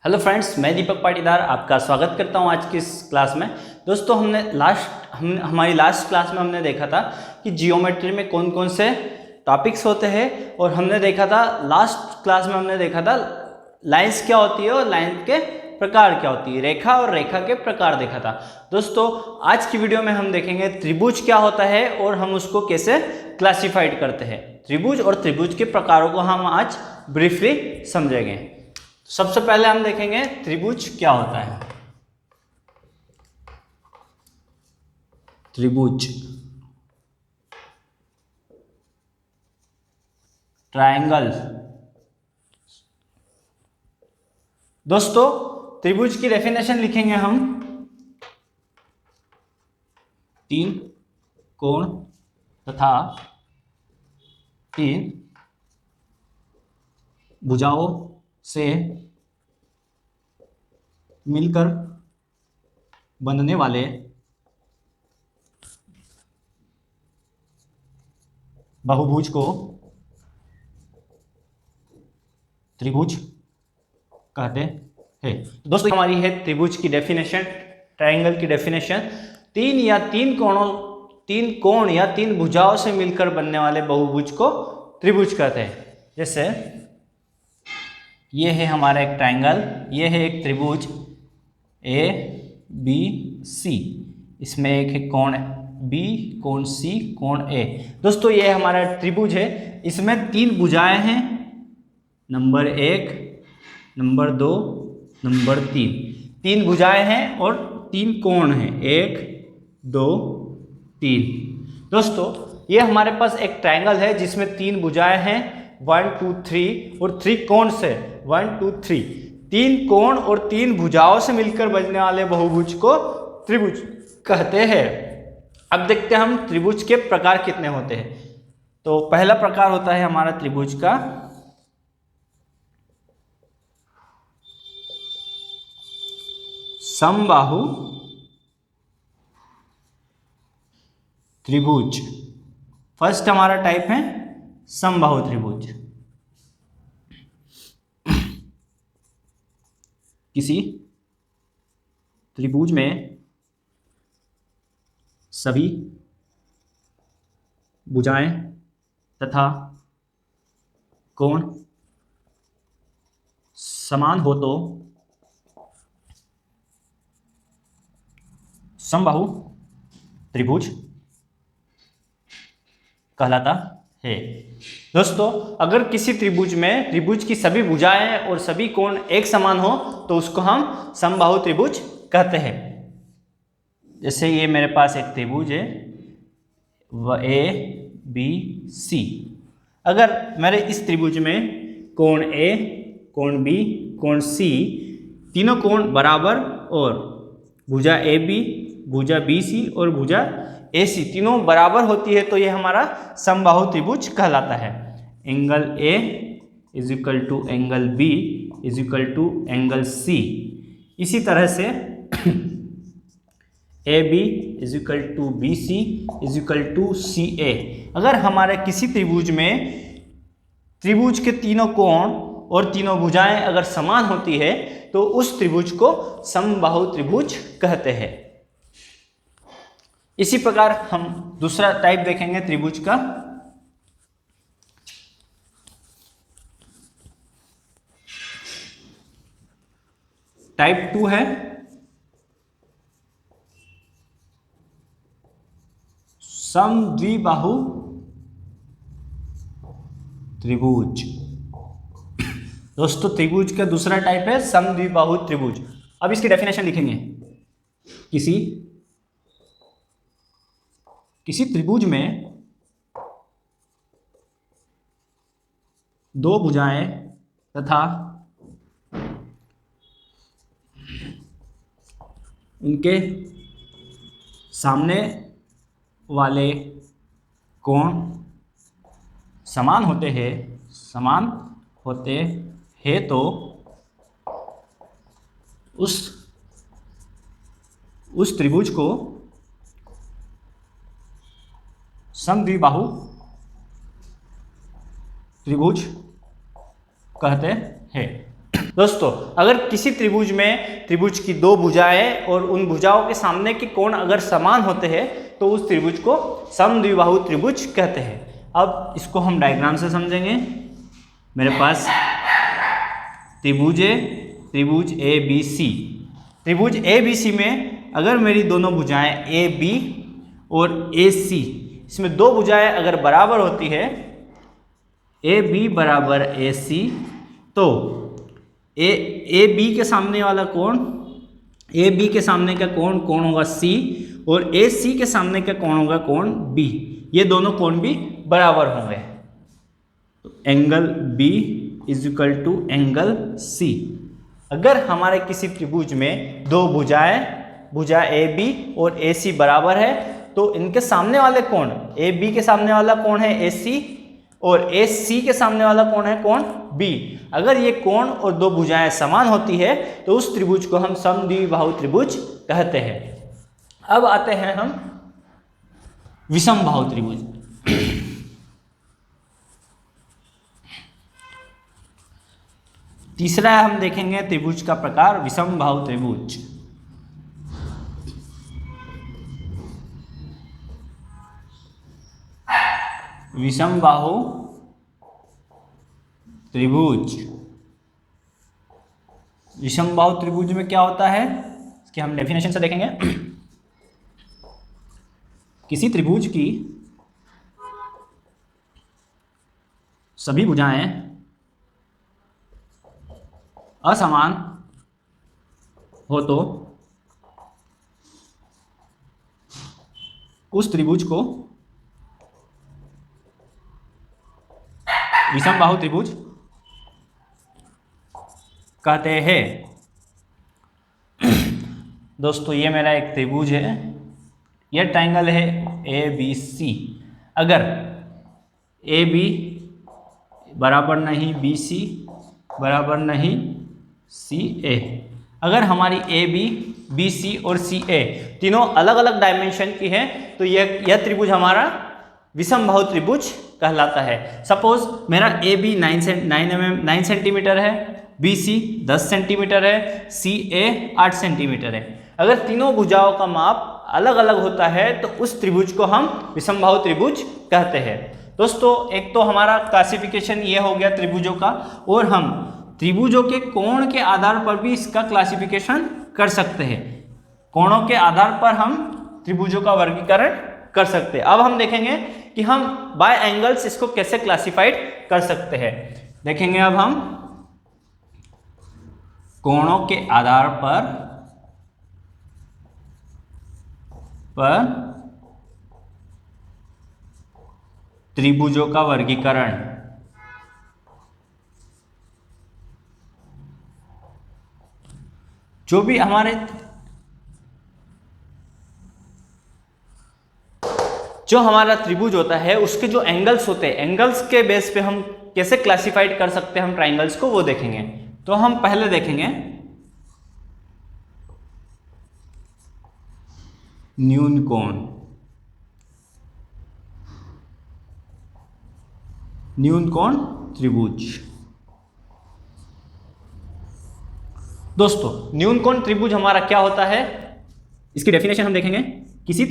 Hello friends, मैं दीपक पाटीदार आपका स्वागत करता हूं आज की इस क्लास में। दोस्तों हमारी लास्ट क्लास में हमने देखा था कि जियोमेट्री में कौन कौन से टॉपिक्स होते हैं और हमने देखा था लास्ट क्लास में हमने देखा था लाइंस क्या होती है और लाइन के प्रकार क्या होती है, रेखा और रेखा के प्रकार देखा था। दोस्तों आज की वीडियो में हम देखेंगे त्रिभुज क्या होता है और हम उसको कैसे क्लासिफाइड करते हैं। त्रिभुज और त्रिभुज के प्रकारों को हम आज ब्रीफली समझेंगे। सबसे पहले हम देखेंगे त्रिभुज क्या होता है। त्रिभुज, ट्रायंगल। दोस्तों त्रिभुज की डेफिनेशन लिखेंगे हम, तीन कोण तथा तीन भुजाओं से मिलकर बनने वाले बहुभुज को त्रिभुज कहते हैं। दोस्तों हमारी है त्रिभुज की डेफिनेशन, ट्रायंगल की डेफिनेशन। तीन कोण या तीन भुजाओं से मिलकर बनने वाले बहुभुज को त्रिभुज कहते हैं। जैसे ये है हमारा एक ट्रायंगल, ये है एक त्रिभुज ए बी सी, इसमें एक है कोण बी, कोण सी, कोण ए। दोस्तों ये हमारा त्रिभुज है, इसमें तीन भुजाएं हैं, नंबर 1, नंबर 2, नंबर 3। तीन भुजाएं हैं और तीन कोण हैं, 1 2 3। दोस्तों ये हमारे पास एक ट्रायंगल है जिसमें तीन भुजाएं हैं, 1 2 3 और 3 कोण से 1 2 3। तीन कोण और तीन भुजाओं से मिलकर बनने वाले बहुभुज को त्रिभुज कहते हैं। अब देखते हैं हम त्रिभुज के प्रकार कितने होते हैं। तो पहला प्रकार होता है हमारा त्रिभुज का समबाहु त्रिभुज। फर्स्ट हमारा टाइप है समबाहु त्रिभुज। किसी त्रिभुज में सभी भुजाएं तथा कोण समान हो तो समबाहु त्रिभुज कहलाता है। दोस्तों अगर किसी त्रिभुज की सभी भुजाएं और सभी कोण एक समान हो तो उसको हम समबाहु त्रिभुज कहते हैं। जैसे ये मेरे पास एक त्रिभुज है ए बी सी। अगर मेरे इस त्रिभुज में कोण ए, कोण बी, कोण सी, तीनों कोण बराबर और भुजा ए बी, भुजा बी सी और भुजा ए सी तीनों बराबर होती है तो ये हमारा समबाहु त्रिभुज कहलाता है। Angle A is equal to angle B is equal to angle C. इसी तरह से A B is equal to B C is equal to C A. अगर हमारे किसी त्रिभुज के तीनों कोण और तीनों भुजाएं अगर समान होती है तो उस त्रिभुज को समबाहु त्रिभुज कहते हैं। इसी प्रकार हम दूसरा टाइप देखेंगे त्रिभुज का, टाइप 2 है समद्विबाहु त्रिभुज। दोस्तों त्रिभुज का दूसरा टाइप है समद्विबाहु त्रिभुज। अब इसकी डेफिनेशन लिखेंगे, किसी त्रिभुज में दो भुजाएं तथा उनके सामने वाले कोण समान होते हैं तो उस त्रिभुज को समद्विबाहु त्रिभुज कहते हैं। दोस्तों अगर किसी त्रिभुज में त्रिभुज की दो भुजाएं और उन भुजाओं के सामने के कोण अगर समान होते हैं तो उस त्रिभुज को समद्विबाहु त्रिभुज कहते हैं। अब इसको हम डायग्राम से समझेंगे। मेरे पास त्रिभुज ए बी सी, त्रिभुज ए बी सी में अगर मेरी दोनों भुजाएं ए बी और ए सी, इसमें दो भुजाएं अगर बराबर होती है ए बी बराबर ए सी, तो ए बी के सामने वाला कोण, ए बी के सामने का कोण होगा सी और ए सी के सामने का कोण होगा कोण बी। ये दोनों कोण भी बराबर होंगे। तो angle B is equal to angle C. अगर हमारे किसी त्रिभुज में दो भुजा ए बी और ए सी बराबर है तो इनके सामने वाले कोण, ए बी के सामने वाला कोण है ए सी और ए सी के सामने वाला कोण है कोण बी। अगर ये कोण और दो भुजाएं समान होती है तो उस त्रिभुज को हम समद्विबाहु त्रिभुज कहते हैं। अब आते हैं हम विषमबाहु त्रिभुज। तीसरा हम देखेंगे त्रिभुज का प्रकार विषमबाहु त्रिभुज। विषमबाहु त्रिभुज, विषमबाहु त्रिभुज में क्या होता है इसकी हम डेफिनेशन से देखेंगे। किसी त्रिभुज की सभी भुजाएं असमान हो तो उस त्रिभुज को विषमबाहु त्रिभुज कहते हैं। दोस्तों ये मेरा एक त्रिभुज है, यह ट्रायंगल है ए बी सी। अगर ए बी बराबर नहीं बी सी बराबर नहीं सी ए, अगर हमारी ए बी सी और सी ए तीनों अलग अलग डायमेंशन की हैं तो यह त्रिभुज हमारा विषमबाहु त्रिभुज कहलाता है। सपोज मेरा ए बी 9 सेंटीमीटर है, बी सी 10 सेंटीमीटर है, सी ए 8 सेंटीमीटर है। अगर तीनों भुजाओं का माप अलग अलग होता है तो उस त्रिभुज को हम विषमबाहु त्रिभुज कहते हैं। दोस्तों एक तो हमारा क्लासिफिकेशन ये हो गया त्रिभुजों का, और हम त्रिभुजों के कोण के आधार पर भी इसका क्लासिफिकेशन कर सकते हैं। कोणों के आधार पर हम त्रिभुजों का वर्गीकरण कर सकते हैं। अब हम देखेंगे कि हम बाय एंगल्स इसको कैसे क्लासिफाइड कर सकते हैं। देखेंगे अब हम कोणों के आधार पर त्रिभुजों का वर्गीकरण। जो भी हमारे जो हमारा त्रिभुज होता है उसके जो एंगल्स होते हैं, एंगल्स के बेस पे हम कैसे क्लासिफाइड कर सकते हैं हम ट्राइंगल्स को, वो देखेंगे। तो हम पहले देखेंगे न्यून कोण। न्यून कोण त्रिभुज। दोस्तों न्यून कोण त्रिभुज हमारा क्या होता है, इसकी डेफिनेशन हम देखेंगे। किसी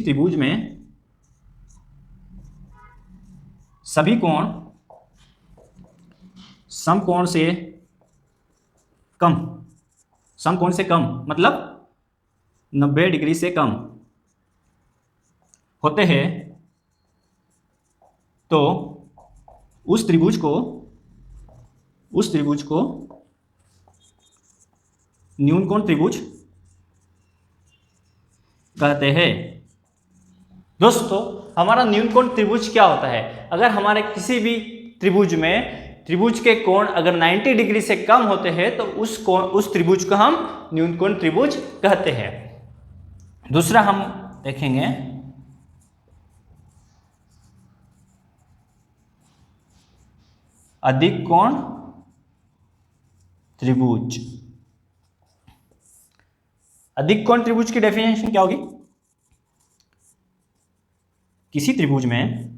त्रिभुज में सभी कोण समकोण से कम मतलब 90 डिग्री से कम होते हैं तो उस त्रिभुज को न्यून कोण त्रिभुज कहते हैं। दोस्तों हमारा न्यून कोण त्रिभुज क्या होता है, अगर हमारे किसी भी त्रिभुज में त्रिभुज के कोण अगर 90 डिग्री से कम होते हैं तो उस त्रिभुज को हम न्यून कोण त्रिभुज कहते हैं। दूसरा हम देखेंगे अधिक कोण त्रिभुज। अधिक कोण त्रिभुज की डेफिनेशन क्या होगी, किसी त्रिभुज में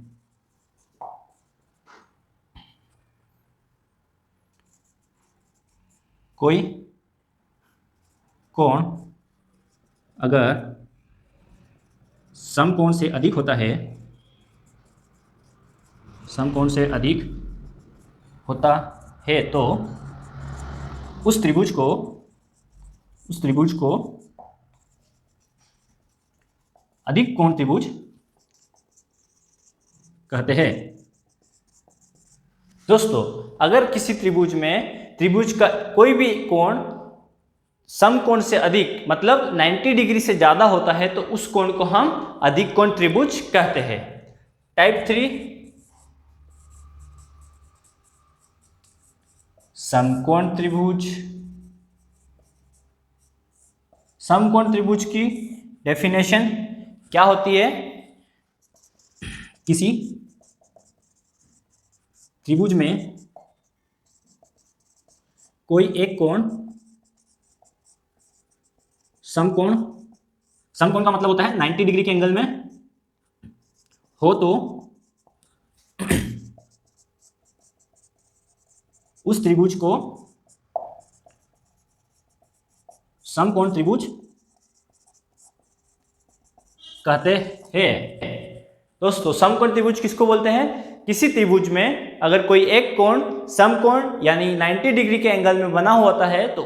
कोई कोण अगर समकोण से अधिक होता है, समकोण से अधिक होता है तो उस त्रिभुज को अधिक कोण त्रिभुज कहते हैं। दोस्तों, अगर किसी त्रिभुज का कोई भी कोण समकोण से अधिक मतलब 90 डिग्री से ज्यादा होता है तो उस कोण को हम अधिक कोण त्रिभुज कहते हैं। टाइप 3 समकोण त्रिभुज। समकोण त्रिभुज की डेफिनेशन क्या होती है? किसी त्रिभुज में कोई एक कोण समकोण का मतलब होता है 90 डिग्री के एंगल में हो तो उस त्रिभुज को समकोण त्रिभुज कहते हैं। दोस्तों, समकोण त्रिभुज किसको बोलते हैं? किसी त्रिभुज में अगर कोई एक कोण समकोण यानी 90 डिग्री के एंगल में बना होता है तो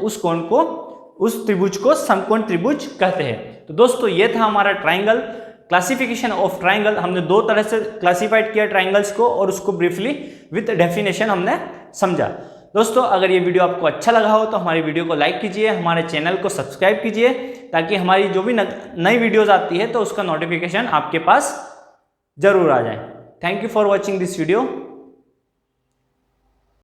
उस त्रिभुज को समकोण त्रिभुज कहते हैं। तो दोस्तों, ये था हमारा ट्राइंगल, क्लासिफिकेशन ऑफ ट्राइंगल। हमने दो तरह से क्लासिफाइड किया ट्राइंगल्स को और उसको ब्रीफली विद डेफिनेशन हमने समझा। दोस्तों, अगर ये वीडियो आपको अच्छा लगा हो तो हमारी वीडियो को लाइक कीजिए, हमारे चैनल को सब्सक्राइब कीजिए ताकि हमारी जो भी नई वीडियोस आती है तो उसका नोटिफिकेशन आपके पास जरूर आ जाए। Thank you for watching this video.